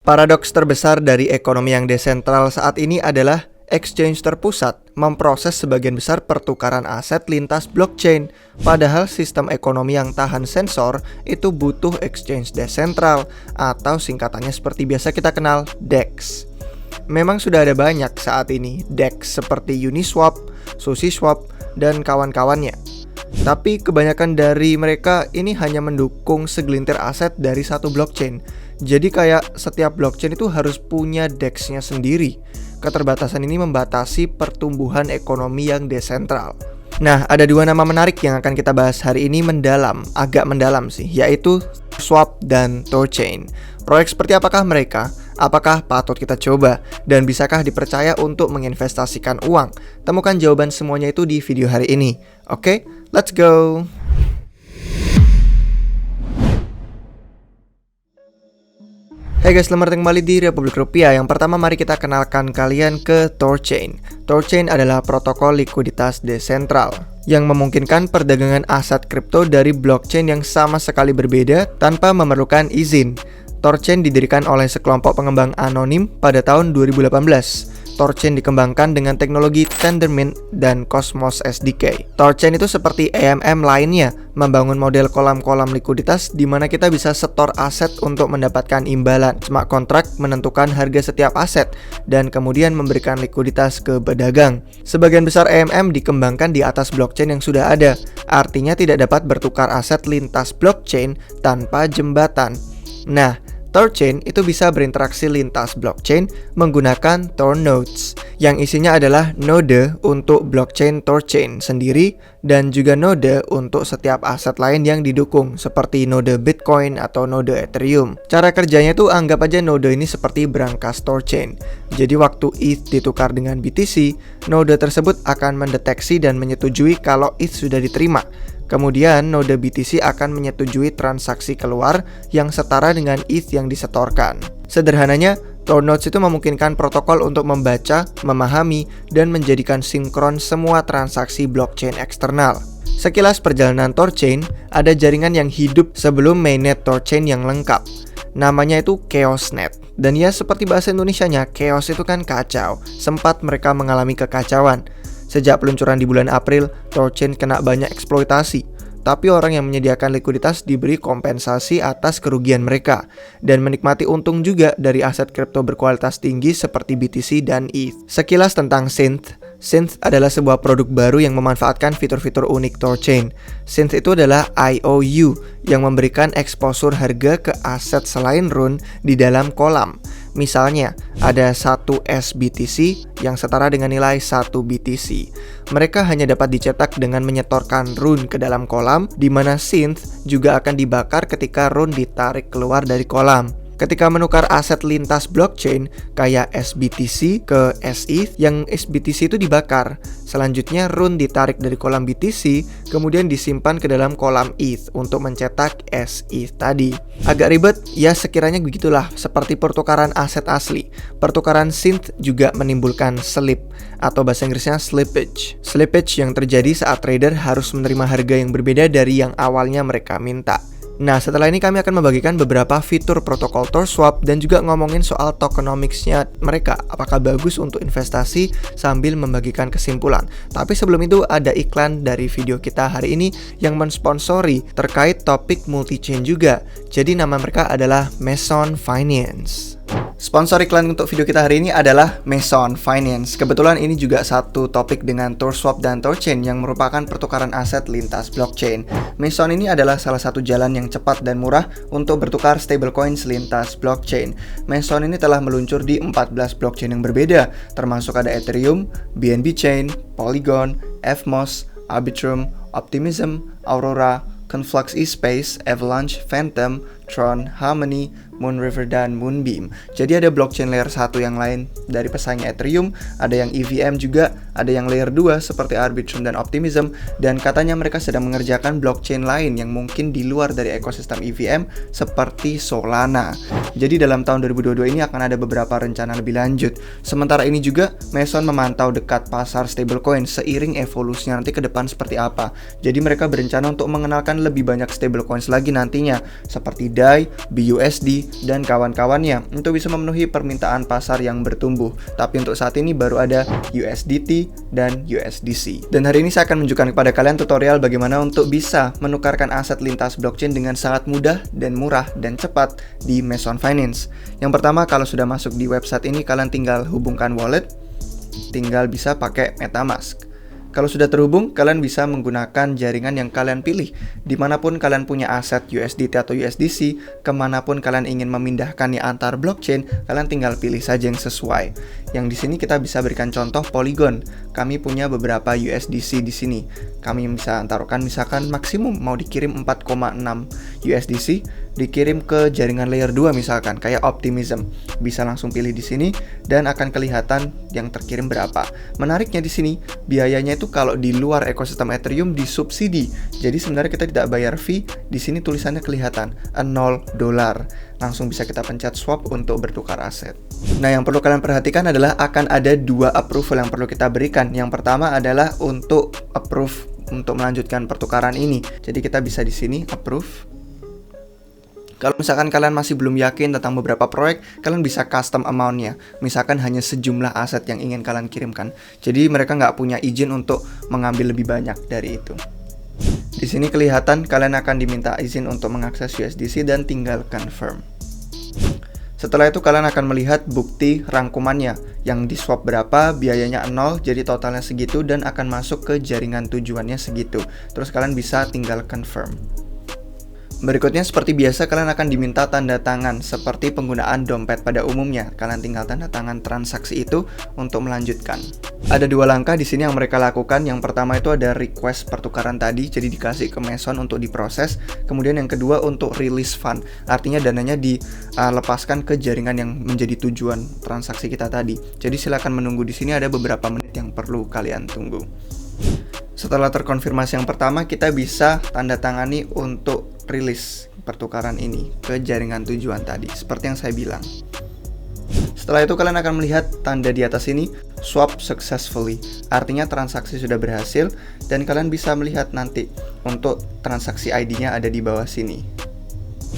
Paradoks terbesar dari ekonomi yang desentral saat ini adalah exchange terpusat memproses sebagian besar pertukaran aset lintas blockchain. Padahal sistem ekonomi yang tahan sensor itu butuh exchange desentral atau singkatannya seperti biasa kita kenal DEX. Memang sudah ada banyak saat ini DEX seperti Uniswap, SushiSwap, dan kawan-kawannya. Tapi kebanyakan dari mereka ini hanya mendukung segelintir aset dari satu blockchain. Jadi kayak setiap blockchain itu harus punya DEX-nya sendiri. Keterbatasan ini membatasi pertumbuhan ekonomi yang desentral. Nah, ada dua nama menarik yang akan kita bahas hari ini agak mendalam sih, yaitu Swap dan Thorchain. Proyek seperti apakah mereka? Apakah patut kita coba? Dan bisakah dipercaya untuk menginvestasikan uang? Temukan jawaban semuanya itu di video hari ini. Oke, let's go! Hey guys, selamat datang kembali di Republik Rupiah. Yang pertama mari kita kenalkan kalian ke Thorchain. Thorchain adalah protokol likuiditas desentral yang memungkinkan perdagangan aset kripto dari blockchain yang sama sekali berbeda tanpa memerlukan izin. Thorchain didirikan oleh sekelompok pengembang anonim pada tahun 2018. Thorchain dikembangkan dengan teknologi Tendermint dan Cosmos SDK. Thorchain itu seperti AMM lainnya, membangun model kolam-kolam likuiditas di mana kita bisa setor aset untuk mendapatkan imbalan. Smart contract menentukan harga setiap aset dan kemudian memberikan likuiditas ke pedagang. Sebagian besar AMM dikembangkan di atas blockchain yang sudah ada, artinya tidak dapat bertukar aset lintas blockchain tanpa jembatan. Nah, Thorchain itu bisa berinteraksi lintas blockchain menggunakan Thor Nodes yang isinya adalah node untuk blockchain Thorchain sendiri dan juga node untuk setiap aset lain yang didukung seperti node Bitcoin atau node Ethereum. Cara kerjanya tuh anggap aja node ini seperti brankas Thorchain. Jadi waktu ETH ditukar dengan BTC, node tersebut akan mendeteksi dan menyetujui kalau ETH sudah diterima. Kemudian node BTC akan menyetujui transaksi keluar yang setara dengan ETH yang disetorkan. Sederhananya, Thor Nodes itu memungkinkan protokol untuk membaca, memahami, dan menjadikan sinkron semua transaksi blockchain eksternal. Sekilas perjalanan Thorchain, ada jaringan yang hidup sebelum mainnet Thorchain yang lengkap. Namanya itu Chaosnet. Dan ya seperti bahasa Indonesianya, chaos itu kan kacau. Sempat mereka mengalami kekacauan. Sejak peluncuran di bulan April, Thorchain kena banyak eksploitasi. Tapi orang yang menyediakan likuiditas diberi kompensasi atas kerugian mereka dan menikmati untung juga dari aset kripto berkualitas tinggi seperti BTC dan ETH. Sekilas tentang Synth. Synth adalah sebuah produk baru yang memanfaatkan fitur-fitur unik Thorchain. Synth itu adalah IOU yang memberikan eksposur harga ke aset selain rune di dalam kolam. Misalnya, ada 1 SBTC yang setara dengan nilai 1 BTC. Mereka hanya dapat dicetak dengan menyetorkan rune ke dalam kolam, di mana Synth juga akan dibakar ketika rune ditarik keluar dari kolam. Ketika menukar aset lintas blockchain kayak SBTC ke SETH, yang SBTC itu dibakar. Selanjutnya rune ditarik dari kolam BTC, kemudian disimpan ke dalam kolam ETH untuk mencetak SETH tadi. Agak ribet, ya sekiranya begitulah, seperti pertukaran aset asli. Pertukaran Synth juga menimbulkan slip, atau bahasa Inggrisnya slippage. Slippage yang terjadi saat trader harus menerima harga yang berbeda dari yang awalnya mereka minta. Nah, setelah ini kami akan membagikan beberapa fitur protokol ThorSwap dan juga ngomongin soal tokenomics-nya mereka. Apakah bagus untuk investasi sambil membagikan kesimpulan. Tapi sebelum itu ada iklan dari video kita hari ini yang mensponsori terkait topik multi-chain juga. Jadi nama mereka adalah Meson Finance. Sponsor iklan untuk video kita hari ini adalah Meson Finance. Kebetulan ini juga satu topik dengan ThorSwap dan Thorchain yang merupakan pertukaran aset lintas blockchain. Meson ini adalah salah satu jalan yang cepat dan murah untuk bertukar stablecoins lintas blockchain. Meson ini telah meluncur di 14 blockchain yang berbeda, termasuk ada Ethereum, BNB Chain, Polygon, Evmos, Arbitrum, Optimism, Aurora, Conflux eSpace, Avalanche, Phantom, Tron, Harmony, Moonriver, dan Moonbeam. Jadi ada blockchain layer 1 yang lain dari pesaingnya Ethereum, ada yang EVM juga, ada yang layer 2 seperti Arbitrum dan Optimism, dan katanya mereka sedang mengerjakan blockchain lain yang mungkin di luar dari ekosistem EVM seperti Solana. Jadi dalam tahun 2022 ini akan ada beberapa rencana lebih lanjut. Sementara ini juga Meson memantau dekat pasar stablecoin seiring evolusinya nanti ke depan seperti apa. Jadi mereka berencana untuk mengenalkan lebih banyak stablecoins lagi nantinya seperti DAI, BUSD, dan kawan-kawannya untuk bisa memenuhi permintaan pasar yang bertumbuh. Tapi untuk saat ini baru ada USDT dan USDC. Dan hari ini saya akan menunjukkan kepada kalian tutorial bagaimana untuk bisa menukarkan aset lintas blockchain dengan sangat mudah dan murah dan cepat di Meson Finance. Yang pertama, kalau sudah masuk di website ini, kalian tinggal hubungkan wallet, tinggal bisa pakai MetaMask. Kalau sudah terhubung, kalian bisa menggunakan jaringan yang kalian pilih. Dimanapun kalian punya aset USDT atau USDC, kemanapun kalian ingin memindahkannya antar blockchain, kalian tinggal pilih saja yang sesuai. Yang di sini kita bisa berikan contoh Polygon. Kami punya beberapa USDC di sini. Kami bisa taruhkan misalkan maksimum mau dikirim 4,6 USDC, dikirim ke jaringan layer 2 misalkan, kayak Optimism. Bisa langsung pilih di sini dan akan kelihatan yang terkirim berapa. Menariknya di sini, biayanya itu kalau di luar ekosistem Ethereum disubsidi. Jadi sebenarnya kita tidak bayar fee. Di sini tulisannya kelihatan $0. Langsung bisa kita pencet swap untuk bertukar aset. Nah, yang perlu kalian perhatikan adalah akan ada dua approval yang perlu kita berikan. Yang pertama adalah untuk approve untuk melanjutkan pertukaran ini. Jadi kita bisa di sini approve. Kalau misalkan kalian masih belum yakin tentang beberapa proyek, kalian bisa custom amount-nya. Misalkan hanya sejumlah aset yang ingin kalian kirimkan. Jadi mereka nggak punya izin untuk mengambil lebih banyak dari itu. Di sini kelihatan kalian akan diminta izin untuk mengakses USDC dan tinggal confirm. Setelah itu kalian akan melihat bukti rangkumannya. Yang di swap berapa, biayanya 0, jadi totalnya segitu dan akan masuk ke jaringan tujuannya segitu. Terus kalian bisa tinggal confirm. Berikutnya seperti biasa kalian akan diminta tanda tangan seperti penggunaan dompet pada umumnya. Kalian tinggal tanda tangan transaksi itu untuk melanjutkan. Ada dua langkah di sini yang mereka lakukan. Yang pertama itu ada request pertukaran tadi, jadi dikasih ke Meson untuk diproses. Kemudian yang kedua untuk release fund, artinya dananya dilepaskan ke jaringan yang menjadi tujuan transaksi kita tadi. Jadi silakan menunggu di sini, ada beberapa menit yang perlu kalian tunggu. Setelah terkonfirmasi yang pertama, kita bisa tanda tangani untuk rilis pertukaran ini ke jaringan tujuan tadi, seperti yang saya bilang. Setelah itu kalian akan melihat tanda di atas ini, swap successfully, artinya transaksi sudah berhasil, dan kalian bisa melihat nanti untuk transaksi ID-nya ada di bawah sini.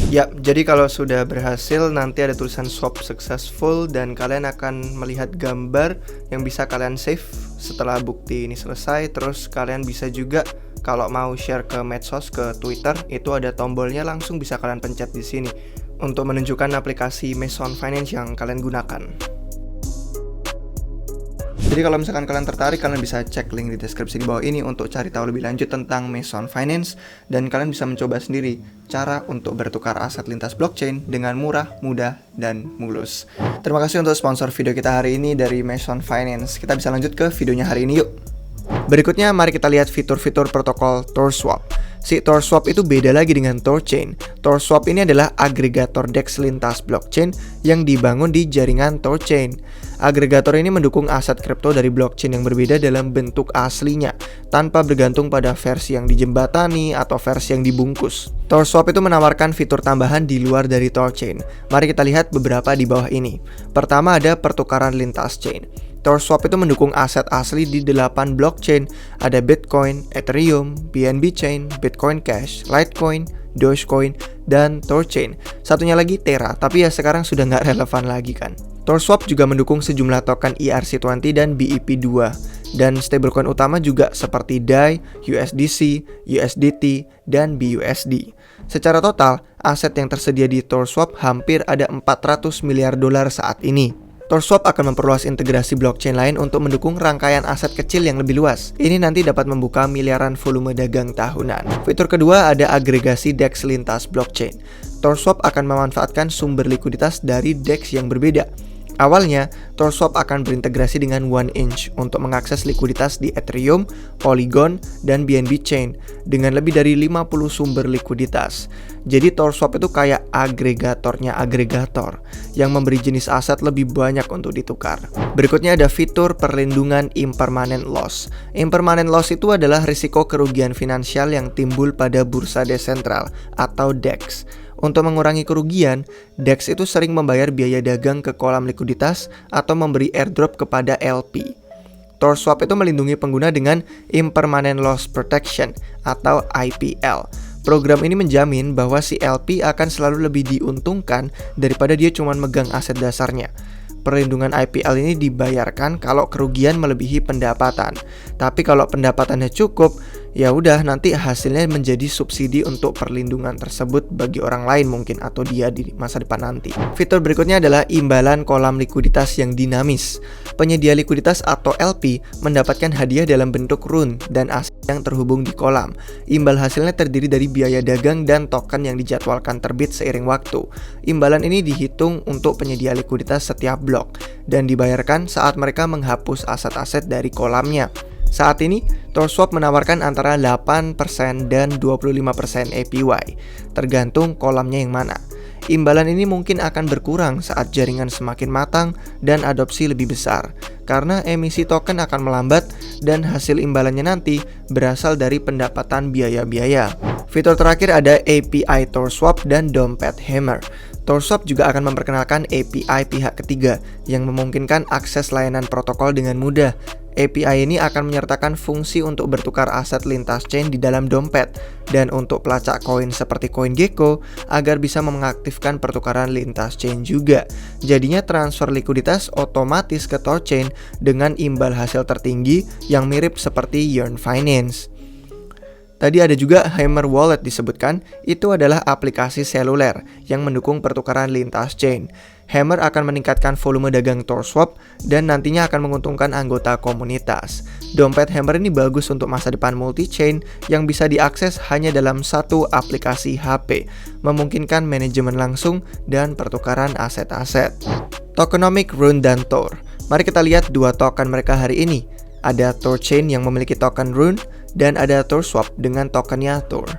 Ya, jadi kalau sudah berhasil nanti ada tulisan swap successful dan kalian akan melihat gambar yang bisa kalian save setelah bukti ini selesai. Terus kalian bisa juga kalau mau share ke medsos, ke Twitter, itu ada tombolnya, langsung bisa kalian pencet di sini untuk menunjukkan aplikasi Meson Finance yang kalian gunakan. Jadi kalau misalkan kalian tertarik, kalian bisa cek link di deskripsi di bawah ini untuk cari tahu lebih lanjut tentang Meson Finance, dan kalian bisa mencoba sendiri cara untuk bertukar aset lintas blockchain dengan murah, mudah, dan mulus. Terima kasih untuk sponsor video kita hari ini dari Meson Finance. Kita bisa lanjut ke videonya hari ini yuk. Berikutnya mari kita lihat fitur-fitur protokol TorSwap. Si TorSwap itu beda lagi dengan Thorchain. TorSwap ini adalah agregator DEX lintas blockchain yang dibangun di jaringan Thorchain. Agregator ini mendukung aset kripto dari blockchain yang berbeda dalam bentuk aslinya, tanpa bergantung pada versi yang dijembatani atau versi yang dibungkus. TorSwap itu menawarkan fitur tambahan di luar dari Thorchain. Mari kita lihat beberapa di bawah ini. Pertama ada pertukaran lintas chain. TorSwap itu mendukung aset asli di 8 blockchain. Ada Bitcoin, Ethereum, BNB Chain, Bitcoin Cash, Litecoin, Dogecoin, dan Thorchain. Satunya lagi Terra, tapi ya sekarang sudah nggak relevan lagi kan. TorSwap juga mendukung sejumlah token ERC20 dan BEP2. Dan stablecoin utama juga seperti DAI, USDC, USDT, dan BUSD. Secara total, aset yang tersedia di TorSwap hampir ada $400 miliar saat ini. TorSwap akan memperluas integrasi blockchain lain untuk mendukung rangkaian aset kecil yang lebih luas. Ini nanti dapat membuka miliaran volume dagang tahunan. Fitur kedua ada agregasi DEX lintas blockchain. TorSwap akan memanfaatkan sumber likuiditas dari DEX yang berbeda. Awalnya, Tor Swap akan berintegrasi dengan 1inch untuk mengakses likuiditas di Ethereum, Polygon, dan BNB Chain dengan lebih dari 50 sumber likuiditas. Jadi Tor Swap itu kayak agregatornya agregator yang memberi jenis aset lebih banyak untuk ditukar. Berikutnya ada fitur perlindungan impermanent loss. Impermanent loss itu adalah risiko kerugian finansial yang timbul pada bursa desentral atau DEX. Untuk mengurangi kerugian, DEX itu sering membayar biaya dagang ke kolam likuiditas atau memberi airdrop kepada LP. Tor Swap itu melindungi pengguna dengan Impermanent Loss Protection atau IPL. Program ini menjamin bahwa si LP akan selalu lebih diuntungkan daripada dia cuma megang aset dasarnya. Perlindungan IPL ini dibayarkan kalau kerugian melebihi pendapatan. Tapi kalau pendapatannya cukup, ya udah nanti hasilnya menjadi subsidi untuk perlindungan tersebut bagi orang lain mungkin atau dia di masa depan nanti. Fitur berikutnya adalah imbalan kolam likuiditas yang dinamis. Penyedia likuiditas atau LP mendapatkan hadiah dalam bentuk rune dan aset yang terhubung di kolam. Imbal hasilnya terdiri dari biaya dagang dan token yang dijadwalkan terbit seiring waktu. Imbalan ini dihitung untuk penyedia likuiditas setiap blok dan dibayarkan saat mereka menghapus aset-aset dari kolamnya. Saat ini, Tor Swap menawarkan antara 8% dan 25% APY, tergantung kolamnya yang mana. Imbalan ini mungkin akan berkurang saat jaringan semakin matang dan adopsi lebih besar, karena emisi token akan melambat dan hasil imbalannya nanti berasal dari pendapatan biaya-biaya. Fitur terakhir ada API Tor Swap dan dompet Hammer. Tor Swap juga akan memperkenalkan API pihak ketiga yang memungkinkan akses layanan protokol dengan mudah. API ini akan menyertakan fungsi untuk bertukar aset lintas chain di dalam dompet dan untuk pelacak koin seperti CoinGecko agar bisa mengaktifkan pertukaran lintas chain juga. Jadinya transfer likuiditas otomatis ke Thorchain dengan imbal hasil tertinggi yang mirip seperti Yearn Finance. Tadi ada juga Hammer Wallet disebutkan, itu adalah aplikasi seluler yang mendukung pertukaran lintas chain. Hammer akan meningkatkan volume dagang Tor Swap dan nantinya akan menguntungkan anggota komunitas. Dompet Hammer ini bagus untuk masa depan multi-chain yang bisa diakses hanya dalam satu aplikasi HP, memungkinkan manajemen langsung dan pertukaran aset-aset. Tokenomic Rune dan Tor. Mari kita lihat dua token mereka hari ini. Ada Thorchain yang memiliki token Rune dan ada Tor Swap dengan tokennya Tor.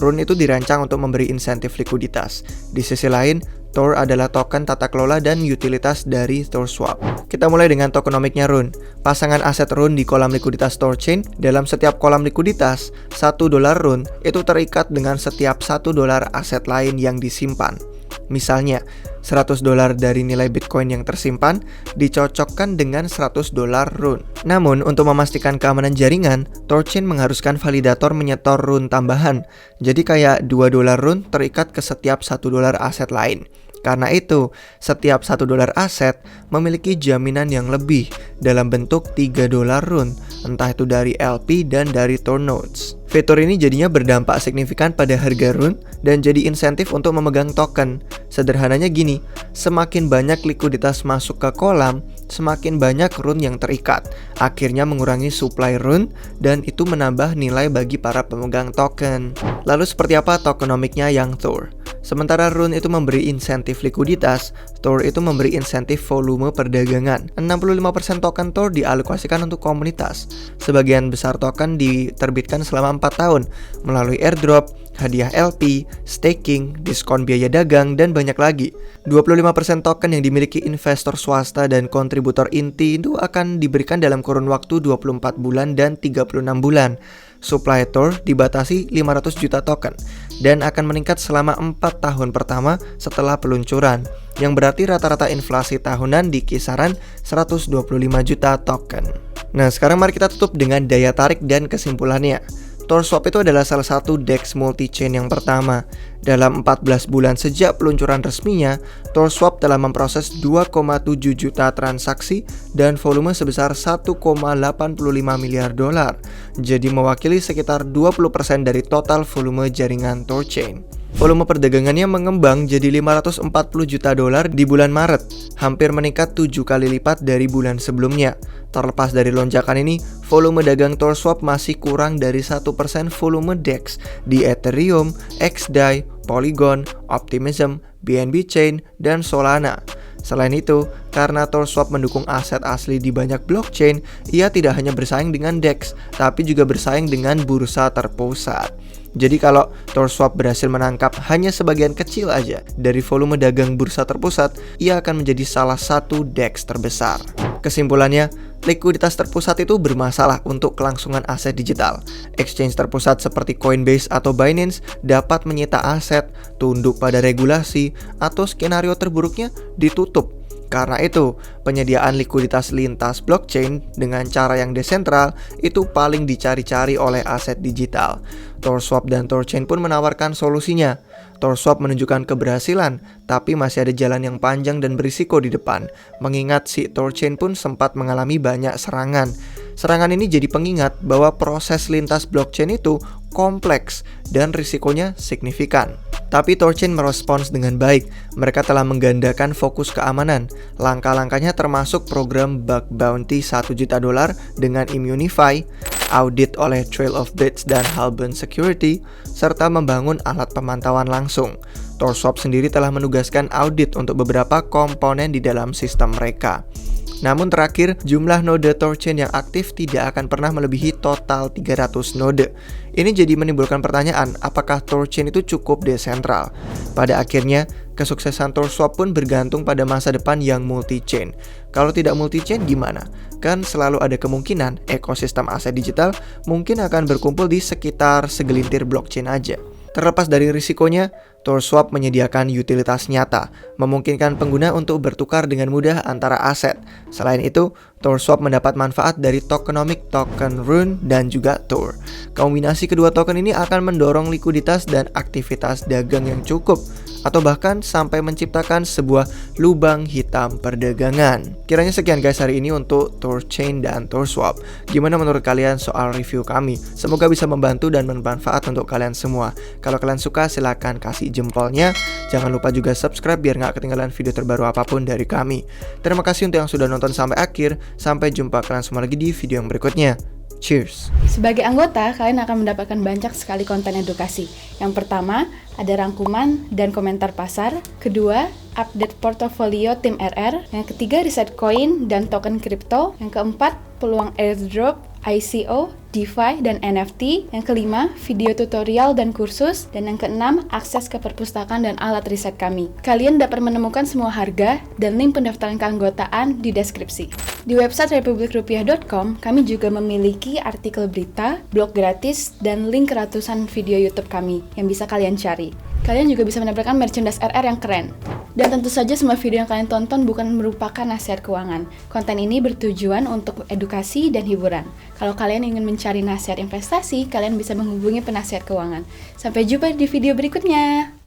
Rune itu dirancang untuk memberi insentif likuiditas. Di sisi lain, Tor adalah token tata kelola dan utilitas dari Tor Swap. Kita mulai dengan tokenomicnya Rune. Pasangan aset Rune di kolam likuiditas Thorchain, dalam setiap kolam likuiditas, $1 Rune itu terikat dengan setiap $1 aset lain yang disimpan. Misalnya, $100 dari nilai Bitcoin yang tersimpan dicocokkan dengan $100 Rune. Namun, untuk memastikan keamanan jaringan, Thorchain mengharuskan validator menyetor Rune tambahan. Jadi kayak $2 Rune terikat ke setiap $1 aset lain. Karena itu, setiap $1 aset memiliki jaminan yang lebih dalam bentuk $3 Rune, entah itu dari LP dan dari Tor Nodes. Fitur ini jadinya berdampak signifikan pada harga Rune dan jadi insentif untuk memegang token. Sederhananya gini, semakin banyak likuiditas masuk ke kolam, semakin banyak Rune yang terikat. Akhirnya mengurangi supply Rune dan itu menambah nilai bagi para pemegang token. Lalu seperti apa tokenomicnya yang Tor? Sementara Rune itu memberi insentif likuiditas, Tor itu memberi insentif volume perdagangan. 65% token Tor dialokasikan untuk komunitas. Sebagian besar token diterbitkan selama 4 tahun melalui airdrop, hadiah LP, staking, diskon biaya dagang, dan banyak lagi. 25% token yang dimiliki investor swasta dan kontributor inti itu akan diberikan dalam kurun waktu 24 bulan dan 36 bulan. Supply Tor dibatasi 500 juta token dan akan meningkat selama 4 tahun pertama setelah peluncuran, yang berarti rata-rata inflasi tahunan di kisaran 125 juta token. Nah, sekarang mari kita tutup dengan daya tarik dan kesimpulannya. Tor Swap itu adalah salah satu DEX multi-chain yang pertama. Dalam 14 bulan sejak peluncuran resminya, Tor Swap telah memproses 2,7 juta transaksi dan volume sebesar $1,85 miliar. Jadi mewakili sekitar 20% dari total volume jaringan Thorchain. Volume perdagangannya mengembang jadi $540 juta di bulan Maret, hampir meningkat 7 kali lipat dari bulan sebelumnya. Terlepas dari lonjakan ini, volume dagang Tor Swap masih kurang dari 1% volume DEX di Ethereum, XDAI, Polygon, Optimism, BNB Chain, dan Solana. Selain itu, karena TorSwap mendukung aset asli di banyak blockchain, ia tidak hanya bersaing dengan DEX, tapi juga bersaing dengan bursa terpusat. Jadi kalau TorSwap berhasil menangkap hanya sebagian kecil aja dari volume dagang bursa terpusat, ia akan menjadi salah satu DEX terbesar. Kesimpulannya, likuiditas terpusat itu bermasalah untuk kelangsungan aset digital. Exchange terpusat seperti Coinbase atau Binance dapat menyita aset, tunduk pada regulasi, atau skenario terburuknya ditutup. Karena itu, penyediaan likuiditas lintas blockchain dengan cara yang desentral itu paling dicari-cari oleh aset digital. TorSwap dan Thorchain pun menawarkan solusinya. TorSwap menunjukkan keberhasilan, tapi masih ada jalan yang panjang dan berisiko di depan. Mengingat si Thorchain pun sempat mengalami banyak serangan. Serangan ini jadi pengingat bahwa proses lintas blockchain itu kompleks dan risikonya signifikan. Tapi Thorchain merespons dengan baik. Mereka telah menggandakan fokus keamanan. Langkah-langkahnya termasuk program bug bounty $1 juta dengan Immunify, audit oleh Trail of Bits dan Halbern Security, serta membangun alat pemantauan langsung. TorSwap sendiri telah menugaskan audit untuk beberapa komponen di dalam sistem mereka. Namun terakhir, jumlah node Thorchain yang aktif tidak akan pernah melebihi total 300 node. Ini jadi menimbulkan pertanyaan, apakah Thorchain itu cukup desentral? Pada akhirnya, kesuksesan TorSwap pun bergantung pada masa depan yang multi-chain. Kalau tidak multi-chain gimana? Kan selalu ada kemungkinan ekosistem aset digital mungkin akan berkumpul di sekitar segelintir blockchain aja. Terlepas dari risikonya, TorSwap menyediakan utilitas nyata, memungkinkan pengguna untuk bertukar dengan mudah antara aset. Selain itu, TorSwap mendapat manfaat dari tokenomic token Rune dan juga Tor. Kombinasi kedua token ini akan mendorong likuiditas dan aktivitas dagang yang cukup, atau bahkan sampai menciptakan sebuah lubang hitam perdagangan. Kiranya sekian guys hari ini untuk Thorchain dan TorSwap. Gimana menurut kalian soal review kami? Semoga bisa membantu dan bermanfaat untuk kalian semua. Kalau kalian suka silahkan kasih jempolnya. Jangan lupa juga subscribe biar nggak ketinggalan video terbaru apapun dari kami. Terima kasih untuk yang sudah nonton sampai akhir. Sampai jumpa kalian semua lagi di video yang berikutnya. Cheers! Sebagai anggota, kalian akan mendapatkan banyak sekali konten edukasi. Yang pertama, ada rangkuman dan komentar pasar. Kedua, update portofolio tim RR. Yang ketiga, riset koin dan token kripto. Yang keempat, peluang airdrop, ICO, DeFi, dan NFT. Yang kelima, video tutorial dan kursus. Dan yang keenam, akses ke perpustakaan dan alat riset kami. Kalian dapat menemukan semua harga dan link pendaftaran keanggotaan di deskripsi. Di website republikrupiah.com, kami juga memiliki artikel berita, blog gratis, dan link ratusan video YouTube kami yang bisa kalian cari. Kalian juga bisa mendapatkan merchandise RR yang keren. Dan tentu saja semua video yang kalian tonton bukan merupakan nasihat keuangan. Konten ini bertujuan untuk edukasi dan hiburan. Kalau kalian ingin mencari nasihat investasi, kalian bisa menghubungi penasihat keuangan. Sampai jumpa di video berikutnya.